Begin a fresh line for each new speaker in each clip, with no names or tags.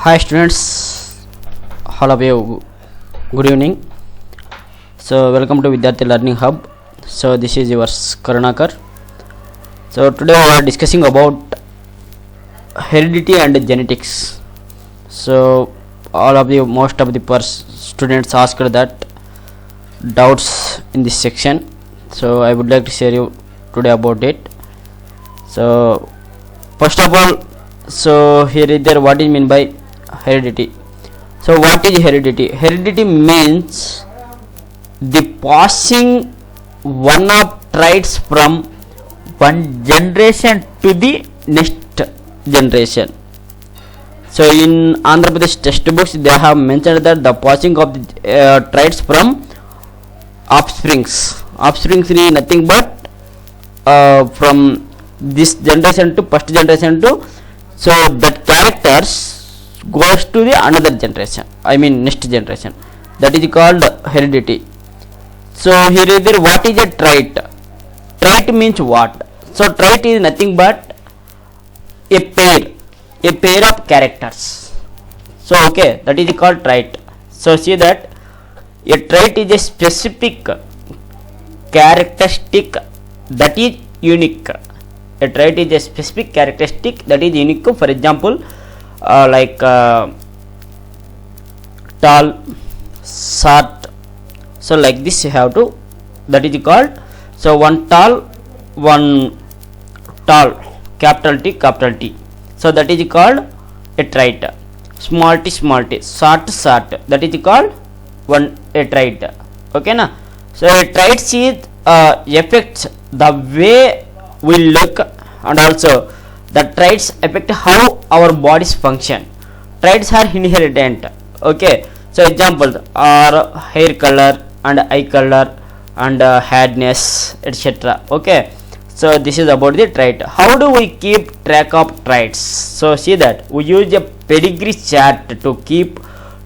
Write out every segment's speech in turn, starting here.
Hi students, all of you, good evening. So welcome to Vidyarthi Learning Hub. So this is your Karunakar. So today we are discussing about heredity and genetics. So all of you, most of the students asked that doubts in this section. So I would like to share you today about it. So first of all, so here is there what is mean by heredity. So what is heredity? Heredity means the passing one of traits from one generation to the next generation. So in Andhra Pradesh textbooks they have mentioned that the passing of the traits from offsprings is nothing but from this generation to first generation to, so that characters goes to the another generation, I mean next generation. That is called heredity. So here is there what is a trait? Trait means what? So trait is nothing but a pair of characters. So okay, that is called trait. So see that a trait is a specific characteristic that is unique. A trait is a specific characteristic that is unique. For example, like tall, short. So like this you have to, that is called, so one tall, capital T. So that is called a trait. Small t, short, that is called a trait. Okay na? So a trait is affects the way we look, and also the traits affect how our bodies function. Traits are inherent. Okay, so examples are hair color and eye color and hairness, etc. Okay, so this is about the trait. How do we keep track of traits? So see that we use a pedigree chart to keep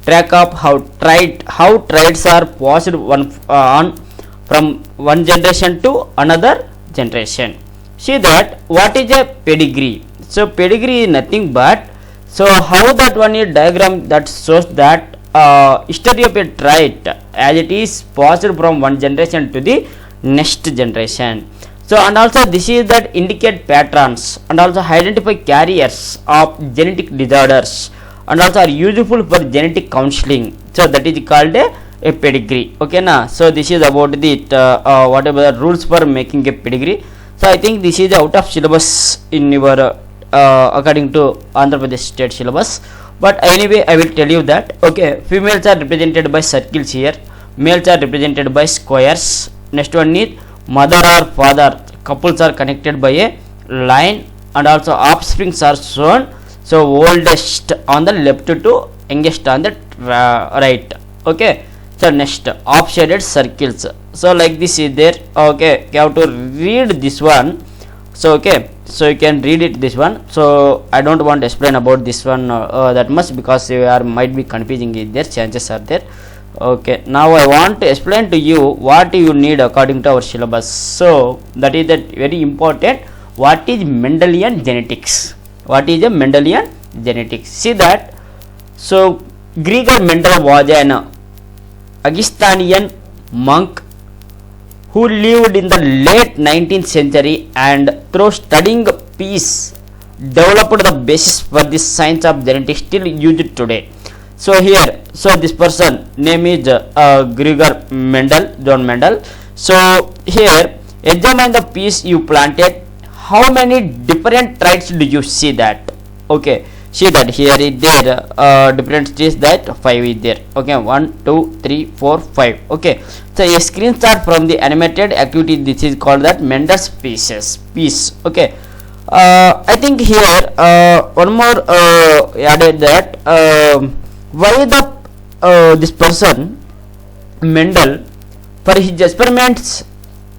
track of how traits are passed on from one generation to another generation. See that what is a pedigree? So pedigree is nothing but, so how that one is diagram that shows that history of a trait as it is passed from one generation to the next generation. So and also this is that indicate patterns and also identify carriers of genetic disorders and also are useful for genetic counseling. So that is called a pedigree. Okay na? So this is about the whatever the rules for making a pedigree. So I think this is out of syllabus in your according to Andhra Pradesh state syllabus. But anyway, I will tell you that okay, females are represented by circles here, males are represented by squares. Next one is mother or father, couples are connected by a line, and also offsprings are shown. So oldest on the left to youngest on the right. Okay. So next off shaded circles. So like this is there. Okay, you have to read this one. So okay, so you can read it this one. So I don't want to explain about this one that much because you might be confusing it. There chances are there. Okay, now I want to explain to you what you need according to our syllabus. So that is that very important. What is Mendelian genetics? What is a Mendelian genetics? See that. So Gregor Mendel was an Augustinian monk who lived in the late 19th century and through studying peace developed the basis for this science of genetics still used today. So here, so this person name is Gregor Mendel, John Mendel. So here, examine the piece you planted. How many different traits do you see that? Okay. See that here is there different stages that 5 is there. Okay, 1 2 3 4 5. Okay, so a screenshot from the animated activity, this is called that Mendel's piece. Okay, I think here one more added that why the this person Mendel for his experiments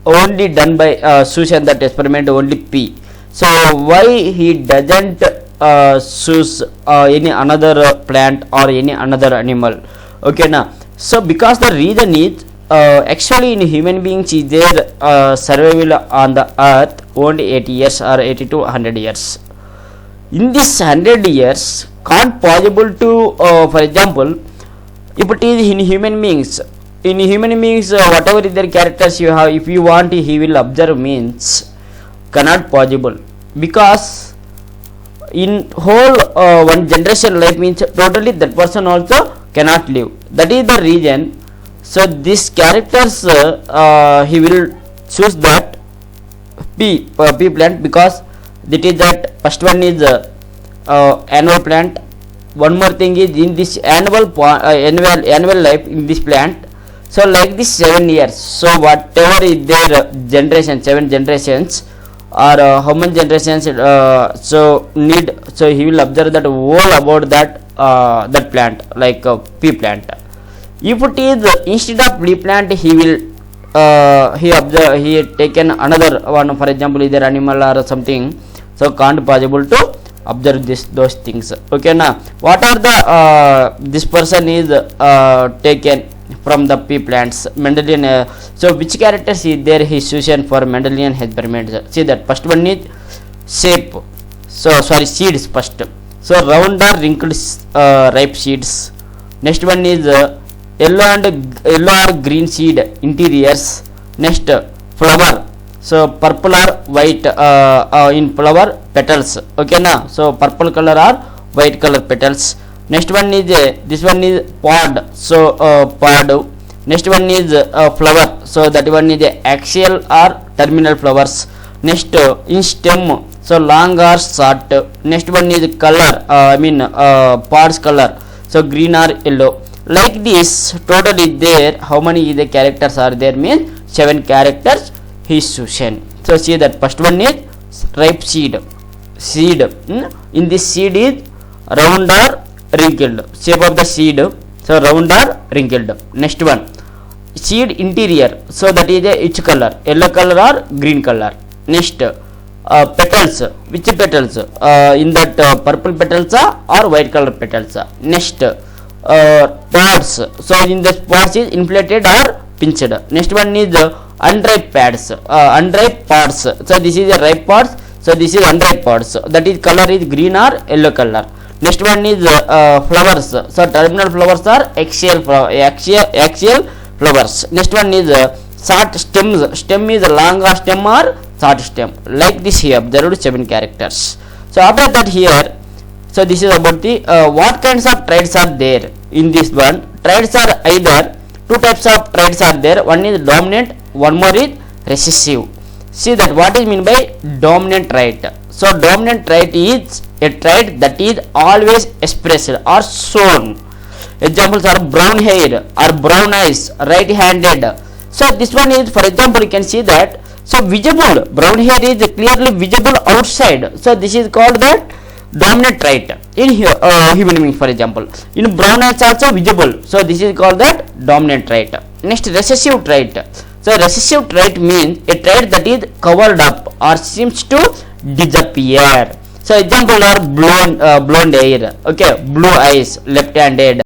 only done by Susan, that experiment only P. So why he doesn't choose any another plant or any another animal? Okay now, so because the reason is actually in human beings is their survival on the earth only 80 years or 80 to 100 years. In this 100 years can't possible to for example, if it is in human beings, whatever is their characters you have, if you want he will observe means cannot possible, because in whole one generation life means totally that person also cannot live. That is the reason. So these characters he will choose that P plant, because that is that first one is annual plant. One more thing is in this annual life in this plant, so like this 7 years, so whatever is their generation, 7 generations or how many generations so need, so he will observe that all about that that plant, like pea plant. If it is instead of pea plant, he will he taken another one, for example either animal or something, so can't possible to observe those things. Okay now, what are the this person is taken from the pea plants, Mendelian. So which characters is there his chosen for Mendelian experiments? See that first one is shape, so sorry seeds first, so round or wrinkled ripe seeds. Next one is yellow or green seed interiors. Next flower, so purple or white in flower petals. Okay na, so purple color or white color petals. Next one is this one is pod, so pod. Next one is flower, so that one is axial or terminal flowers. Next in stem, so long or short. Next one is color, pods color, so green or yellow. Like this total is there, how many is the characters are there means 7 characters he is chosen. So see that first one is ripe seed. In this seed is round or wrinkled, shape of the seed, so round or wrinkled. Next one seed interior, so that is each color, yellow color or green color. Next petals, which petals in that purple petals or white color petals. Next pods, so in the pods is inflated or pinched. Next one is unripe pads, unripe pods, so this is a ripe pods, so this is unripe pods, that is color is green or yellow color. Next one is flowers, so terminal flowers are axial flowers. Next one is short stems, stem is long stem or short stem. Like this here observed 7 characters. So after that here, so this is about the what kinds of traits are there in this one. Traits are either 2 types of traits are there, one is dominant, one more is recessive. See that what is mean by dominant trait. So dominant trait is a trait that is always expressed or shown. Examples are brown hair or brown eyes, right handed. So this one is, for example, you can see that, so visible, brown hair is clearly visible outside, so this is called that dominant trait in human being. For example, in brown eyes also visible, so this is called that dominant trait. Next recessive trait. So recessive trait means a trait that is covered up or seems to disappear. So example are blonde hair, okay, blue eyes, left handed,